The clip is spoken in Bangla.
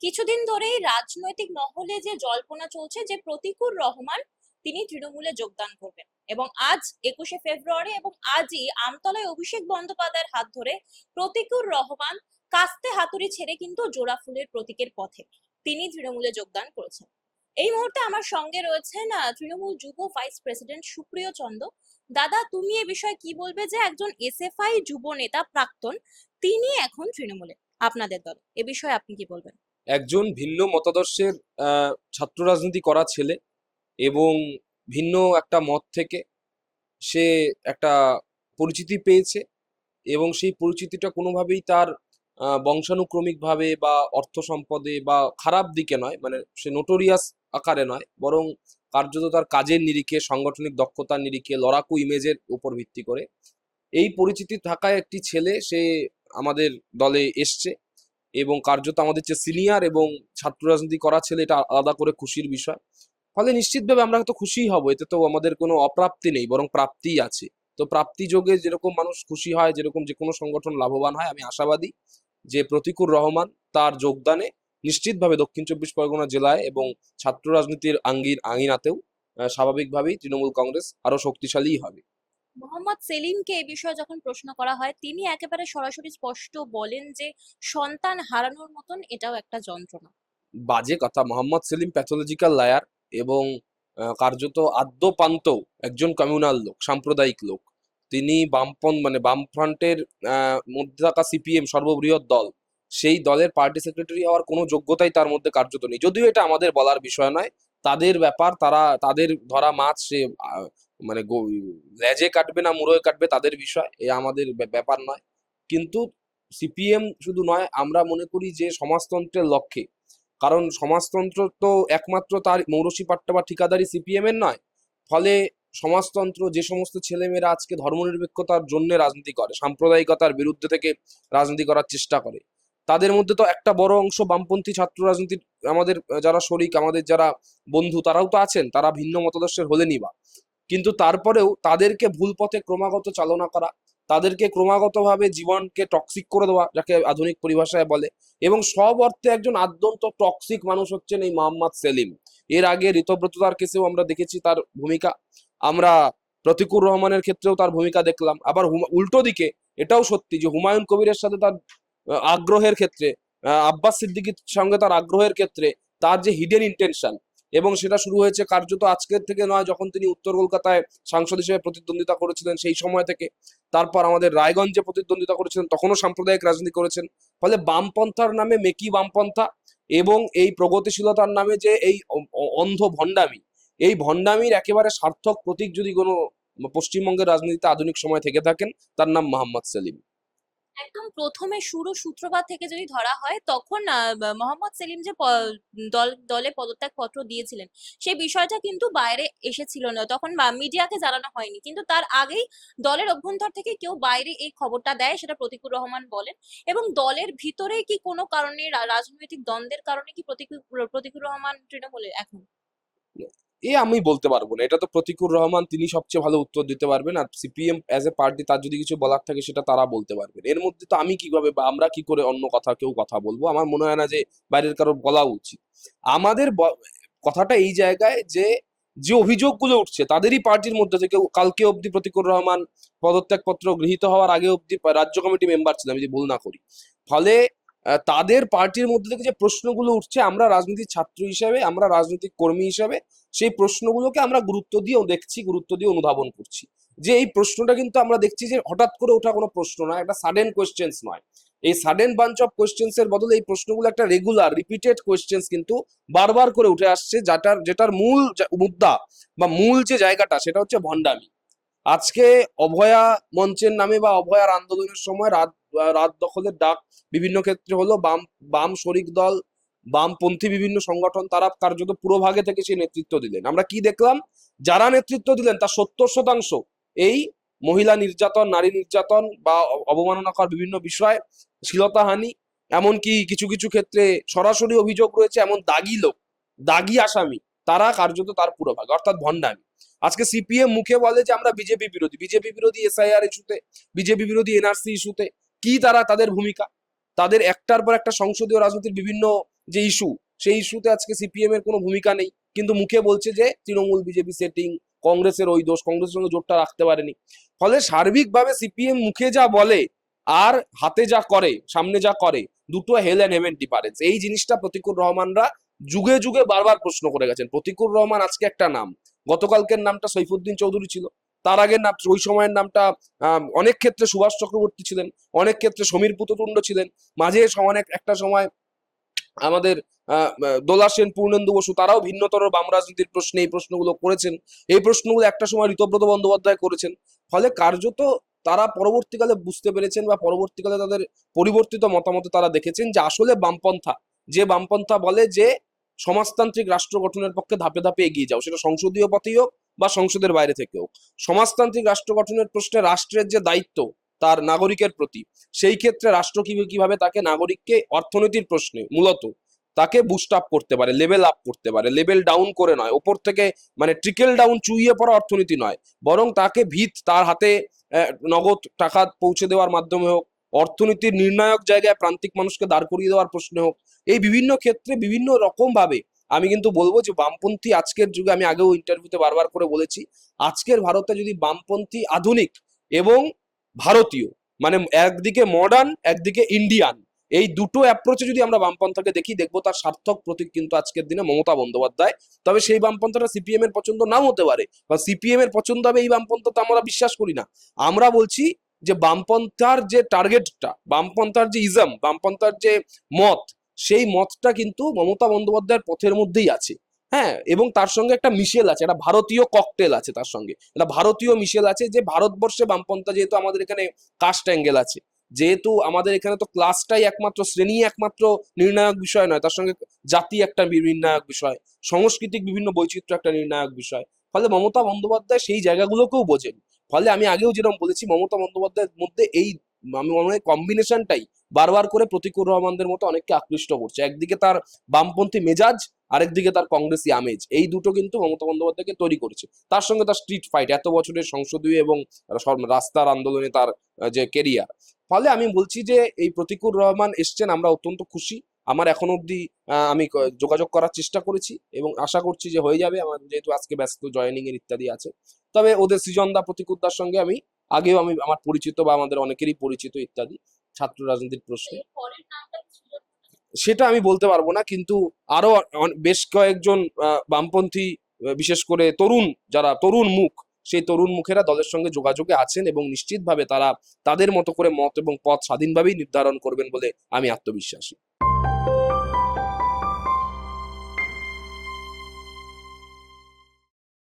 কিছুদিন ধরেই রাজনৈতিক মহলে যে জল্পনা চলছে যে প্রতিকুর রহমান তিনি তৃণমূলে যোগদান করবেন, এবং আজ 21শে ফেব্রুয়ারি এবং আজই আমতলায় অভিষেক বন্দ্যোপাধ্যায়ের হাত ধরে প্রতিকুর রহমান কাস্তে হাতুড়ি ছেড়ে কিন্তু জোড়া ফুলের প্রতীকের পথে তিনি তৃণমূলে যোগদান করেছেন। এই মুহূর্তে আমার সঙ্গে রয়েছেন তৃণমূল যুব ভাইস প্রেসিডেন্ট সুপ্রিয় চন্দ। দাদা, তুমি এ বিষয়ে কি বলবে যে একজন এসএফআই যুব নেতা প্রাক্তন তিনি এখন তৃণমূলে আপনাদের দল, এ বিষয়ে আপনি কি বলবেন? একজন ভিন্ন মতাদর্শের ছাত্র রাজনীতি করা ছেলে এবং ভিন্ন একটা মত থেকে সে একটা পরিচিতি পেয়েছে এবং সেই পরিচিতিটা কোনোভাবেই তার বংশানুক্রমিকভাবে বা অর্থ সম্পদে বা খারাপ দিকে নয়, মানে সে নোটোরিয়াস আকারে নয়, বরং কার্যত তার কাজের নিরিখে, সাংগঠনিক দক্ষতার নিরিখে, লড়াকু ইমেজের উপর ভিত্তি করে এই পরিচিতি থাকায় একটি ছেলে সে আমাদের দলে এসছে এবং কার্যত আমাদের চেয়ে সিনিয়র এবং ছাত্র রাজনীতি করা ছেলে, এটা আলাদা করে খুশির বিষয়। ফলে নিশ্চিতভাবে আমরা হয়তো খুশিই হব, এতে তো আমাদের কোনো অপ্রাপ্তি নেই, বরং প্রাপ্তিই আছে। তো প্রাপ্তি যোগে যেরকম মানুষ খুশি হয়, যেরকম যে কোনো সংগঠন লাভবান হয়, আমি আশাবাদী যে প্রতিকুর রহমান তার যোগদানে নিশ্চিতভাবে দক্ষিণ চব্বিশ পরগনা জেলায় এবং ছাত্র রাজনীতির আঙিনাতেও স্বাভাবিকভাবেই তৃণমূল কংগ্রেস আরো শক্তিশালীই হবে। মোহাম্মদ সেলিমকে এ বিষয়ে যখন প্রশ্ন করা হয়, তিনি একেবারে সরাসরি স্পষ্ট বলেন যে সন্তান হারানোর মতন এটাও একটা যন্ত্রণা। বাজে কথা। মোহাম্মদ সেলিম প্যাথোলজিক্যাল লায়ার এবং কার্যত আদ্যপান্ত একজন কমিউনাল লোক, সাম্প্রদায়িক লোক। তিনি বামফ্রন্টের মধ্যে থাকা সিপিএম সর্ববৃহৎ দল, সেই দলের পার্টি সেক্রেটারি হওয়ার কোনো যোগ্যতাই তার মধ্যে কার্যত নেই। যদিও এটা আমাদের বলার বিষয় নয়, তাদের ব্যাপার, তাদের ধরা মাছ সে মানে লেজে কাটবে না মুড়োয় কাটবে তাদের বিষয়, এ আমাদের ব্যাপার নয়। কিন্তু সিপিএম শুধু নয়, আমরা মনে করি যে সমাজতন্ত্রের লক্ষ্যে, কারণ সমাজতন্ত্র তো একমাত্র তার মৌরসি পাট্টা বা ঠিকাদারি সিপিএম এর নয়। ফলে সমাজতন্ত্র, যে সমস্ত ছেলেমেয়েরা আজকে ধর্মনিরপেক্ষতার জন্য রাজনীতি করে, সাম্প্রদায়িকতার বিরুদ্ধে থেকে রাজনীতি করার চেষ্টা করে, তাদের মধ্যে তো একটা বড় অংশ বামপন্থী ছাত্র রাজনীতির আমাদের যারা শরিক, আমাদের যারা বন্ধু, তারাও তো আছেন, তারা ভিন্ন মতাদর্শের হলেনই বা। কিন্তু তারপরেও তাদেরকে ভুল পথে ক্রমাগত চালনা করা, তাদেরকে ক্রমাগতভাবে জীবনকে টক্সিক করে দেওয়া, যাকে আধুনিক পরিভাষায় বলে, এবং সব অর্থে একজন আদ্যন্ত টক্সিক মানুষ হচ্ছেন এই মোহাম্মদ সেলিম। এর আগে ঋতব্রততার কেসেও আমরা দেখেছি তার ভূমিকা, আমরা প্রতিকুর রহমানের ক্ষেত্রেও তার ভূমিকা দেখলাম। আবার উল্টো দিকে এটাও সত্যি যে হুমায়ুন কবিরের সাথে তার আগ্রহের ক্ষেত্রে, আব্বাস সিদ্দিকীর সঙ্গে তার আগ্রহের ক্ষেত্রে তার যে হিডেন ইন্টেনশন, এবং সেটা শুরু হয়েছে কার্যত আজকের থেকে নয়, যখন তিনি উত্তর কলকাতায় সাংসদ হিসেবে প্রতিদ্বন্দ্বিতা করেছিলেন সেই সময় থেকে। তারপর আমাদের রায়গঞ্জে প্রতিদ্বন্দ্বিতা করেছিলেন, তখনও সাম্প্রদায়িক রাজনীতি করেছেন। ফলে বামপন্থার নামে মেকি বামপন্থা এবং এই প্রগতিশীলতার নামে যে এই অন্ধ ভণ্ডামি, এই ভণ্ডামির একেবারে সার্থক প্রতীক যদি কোনো পশ্চিমবঙ্গের রাজনীতিতে আধুনিক সময় থেকে থাকেন, তার নাম মোহাম্মদ সেলিম। একদম প্রথমে সূত্রপাত থেকে যদি ধরা হয়, তখন মোহাম্মদ সেলিম যে দলে পদত্যাগ পত্র দিয়েছিলেন, সেই বিষয়টা কিন্তু বাইরে এসেছিল না, তখন মিডিয়াকে জানানো হয়নি। কিন্তু তার আগেই দলের অভ্যন্তর থেকে কেউ বাইরে এই খবরটা দেয়, সেটা প্রতিকুর রহমান বলেন। এবং দলের ভিতরে কি কোনো কারণে, রাজনৈতিক দ্বন্দ্বের কারণে কি প্রতিকুর রহমান তৃণমূলে এখন? এ আমি বলতে পারবো না, এটা তো প্রতিকুর রহমান তিনি সবচেয়ে ভালো উত্তর দিতে পারবেন। আর সিপিএম অ্যাজ এ পার্টি, তার যদি কিছু বলার থাকে সেটা তারা বলতে পারবেন। এর মধ্যে তো আমি কিভাবে বা আমরা কি করে অন্য কেউ কথা বলবো? আমার মনে হয় না যে বাইরের কারো বলা উচিত। আমাদের কথাটা এই জায়গায় যে যে অভিযোগগুলো উঠছে তাদেরই পার্টির মধ্যে থেকে, কালকে অবধি প্রতিকুর রহমান পদত্যাগপত্র গৃহীত হওয়ার আগে অবধি রাজ্য কমিটি মেম্বার ছিলেন, আমি যদি ভুল না করি। ফলে তাদের পার্টির মধ্যে থেকে যে প্রশ্নগুলো উঠছে, আমরা রাজনীতির ছাত্র হিসেবে, আমরা রাজনৈতিক কর্মী হিসেবে সেই প্রশ্নগুলোকে আমরা গুরুত্ব দিয়েও দেখছি, গুরুত্ব দিয়ে অনুধাবন করছি। যে এই প্রশ্নটা কিন্তু আমরা দেখছি যে হঠাৎ করে ওঠা কোনো প্রশ্ন নয়, একটা সাডেন কোয়েশ্চেন্স নয়। এই সাডেন বাঞ্চ অফ কোয়েশ্চেন্স এর বদলে এই প্রশ্নগুলো একটা রেগুলার রিপিটেড কোয়েশ্চেন্স কিন্তু বারবার করে উঠে আসছে, যেটার মূল মুদ্রা বা মূল যে জায়গাটা, সেটা হচ্ছে ভণ্ডামি। আজকে অভয়া মঞ্চের নামে বা অভয়ার আন্দোলনের সময় রাত রাত দখলের ডাক বিভিন্ন ক্ষেত্রে হলো, বাম বাম শরিক দল, বামপন্থী বিভিন্ন সংগঠন, তারা কার্যত পুরো ভাগে থেকে সেই নেতৃত্ব দিলেন। আমরা কি দেখলাম? যারা নেতৃত্ব দিলেন তার 70% এই মহিলা নির্যাতন, নারী নির্যাতন বা অবমাননাকর বিভিন্ন বিষয়, শ্লীলতাহানি, এমনকি কিছু কিছু ক্ষেত্রে সরাসরি অভিযোগ রয়েছে এমন দাগি লোক, দাগি আসামি, তারা কার্যত তার পুরো ভাগ, অর্থাৎ ভণ্ডামি। আজকে সিপিএম মুখে বলে যে আমরা বিজেপি বিরোধী এসআইআর ইস্যুতে, বিজেপি বিরোধী এনআরসি ইস্যুতে। কি তাদের ভূমিকা? তাদের একটার পর একটা সংসদীয় রাজনীতির বিভিন্ন যে ইস্যু, সেই ইস্যুতে আজকে সিপিএম এর কোনো ভূমিকা নেই, কিন্তু মুখে বলছে যে তৃণমূল বিজেপি সেটিং, কংগ্রেসের ওই দোষ, কংগ্রেসের সঙ্গে জোটটা রাখতে পারেনি। ফলে সার্বিকভাবে সিপিএম মুখে যা বলে আর হাতে যা করে, সামনে যা করে, দুটো হেল অ্যান্ড হেভেন ডিফারেন্স। এই জিনিসটা প্রতিকুর রহমানরা যুগে যুগে বারবার প্রশ্ন করে গেছেন। প্রতিকুর রহমান আজকে একটা নাম, গতকালকের নামটা সৈফুদ্দিন চৌধুরী ছিল, তার আগের নাম, ওই সময়ের নামটা অনেক ক্ষেত্রে সুভাষ চক্রবর্তী ছিলেন, অনেক ক্ষেত্রে সমীর পুততুণ্ড ছিলেন, মাঝে অনেক একটা সময় আমাদের দোলা সেন, পূর্ণেন্দু বসু, তারাও ভিন্নতর বাম রাজনীতির প্রশ্নে এই প্রশ্নগুলো করেছেন। এই প্রশ্নগুলো একটা সময় ঋতব্রত বন্দ্যোপাধ্যায় করেছেন। ফলে কার্যত তারা পরবর্তীকালে বুঝতে পেরেছেন বা পরবর্তীকালে তাদের পরিবর্তিত মতামতে তারা দেখেছেন যে আসলে বামপন্থা, যে বামপন্থা বলে যে সমাজতান্ত্রিক রাষ্ট্র গঠনের পক্ষে ধাপে ধাপে এগিয়ে যাও, সেটা সংসদীয় পথেই হোক বা সংসদের বাইরে থেকে হোক, সমাজতান্ত্রিক রাষ্ট্র গঠনের প্রশ্নে রাষ্ট্রের যে দায়িত্ব তার নাগরিকের প্রতি, সেই ক্ষেত্রে রাষ্ট্র কিভাবে তাকে নাগরিককে অর্থনীতির প্রশ্নে মূলত তাকে বুস্ট আপ করতে পারে, লেভেল আপ করতে পারে, লেভেল ডাউন করে নয়, ওপর থেকে মানে ট্রিকেল ডাউন চুইয়ে পড়া অর্থনীতি নয়, বরং তাকে তার হাতে নগদ টাকা পৌঁছে দেওয়ার মাধ্যমে হোক, অর্থনীতির নির্ণায়ক জায়গায় প্রান্তিক মানুষকে দাঁড় করিয়ে দেওয়ার প্রশ্নে হোক, এই বিভিন্ন ক্ষেত্রে বিভিন্ন রকম ভাবে আমি কিন্তু বলবো যে বামপন্থী আজকের যুগে, আমি আগেও ইন্টারভিউতে বারবার করে বলেছি, আজকের ভারতে যদি বামপন্থী আধুনিক এবং ভারতীয়, মানে একদিকে মডার্ন একদিকে ইন্ডিয়ান, এই দুটো অ্যাপ্রোচে যদি আমরা বামপন্থাকে দেখবো তার সার্থক প্রতীক কিন্তু আজকের দিনে মমতা বন্দ্যোপাধ্যায়। তবে সেই বামপন্থাটা সিপিএম এর পছন্দ নাও হতে পারে, বা সিপিএম এর পছন্দ হবে এই বামপন্থা তো আমরা বিশ্বাস করি না। আমরা বলছি যে বামপন্থার যে টার্গেটটা, বামপন্থার যে ইজম, বামপন্থার যে মত, সেই মতটা কিন্তু মমতা বন্দ্যোপাধ্যায়ের পথের মধ্যেই আছে। হ্যাঁ, এবং তার সঙ্গে একটা মিশেল আছে, একটা ভারতীয় ককটেল আছে, তার সঙ্গে একটা ভারতীয় মিশেল আছে, যে ভারতবর্ষে বামপন্থা, যেহেতু আমাদের এখানে কাস্ট অ্যাঙ্গেল আছে, যেহেতু আমাদের এখানে তো ক্লাসটাই একমাত্র, শ্রেণী একমাত্র নির্ণায়ক বিষয় নয়, তার সঙ্গে জাতি একটা নির্ণায়ক বিষয়, সাংস্কৃতিক বিভিন্ন বৈচিত্র্য একটা নির্ণায়ক বিষয়। ফলে মমতা বন্দ্যোপাধ্যায় সেই জায়গাগুলোকেও বোঝেন। ফলে আমি আগেও যেরকম বলেছি, মমতা বন্দ্যোপাধ্যায়ের মধ্যে এই, আমি মনে হয় কম্বিনেশনটাই বারবার করে প্রতিকুর রহমানদের মতো অনেককে আকৃষ্ট করছে। একদিকে তার বামপন্থী মেজাজ, আরেকদিকে তার কংগ্রেসি আমেজ, এই দুটো কিন্তু মমতা বন্দ্যোপাধ্যায়কে তৈরি করেছে। তার সঙ্গে তার স্ট্রিট ফাইট, এত বছরের সংসদীয় এবং রাস্তার আন্দোলনে তার যে কেরিয়ার। ফলে আমি বলছি যে এই প্রতিকুর রহমান এসছেন, আমরা অত্যন্ত খুশি। আমার এখন অব্দি আমি যোগাযোগ করার চেষ্টা করেছি এবং আশা করছি যে হয়ে যাবে, আমার যেহেতু আজকে ব্যস্ত জয়েনিং এর ইত্যাদি আছে। তবে ওদের সৃজনদা, প্রতিকুরদার সঙ্গে আমি আগেও আমার পরিচিত বা আমাদের অনেকেরই পরিচিত ইত্যাদি ছাত্র রাজনীতির প্রশ্নে, সেটা আমি বলতে পারবো না, কিন্তু আরো বেশ কয়েকজন বামপন্থী, বিশেষ করে তরুণ, যারা তরুণ মুখ, সেই তরুণ মুখেরা দলের সঙ্গে যোগাযোগে আছেন এবং নিশ্চিতভাবে তারা তাদের মতো করে মত এবং পথ স্বাধীনভাবেই নির্ধারণ করবেন বলে আমি আত্মবিশ্বাসী।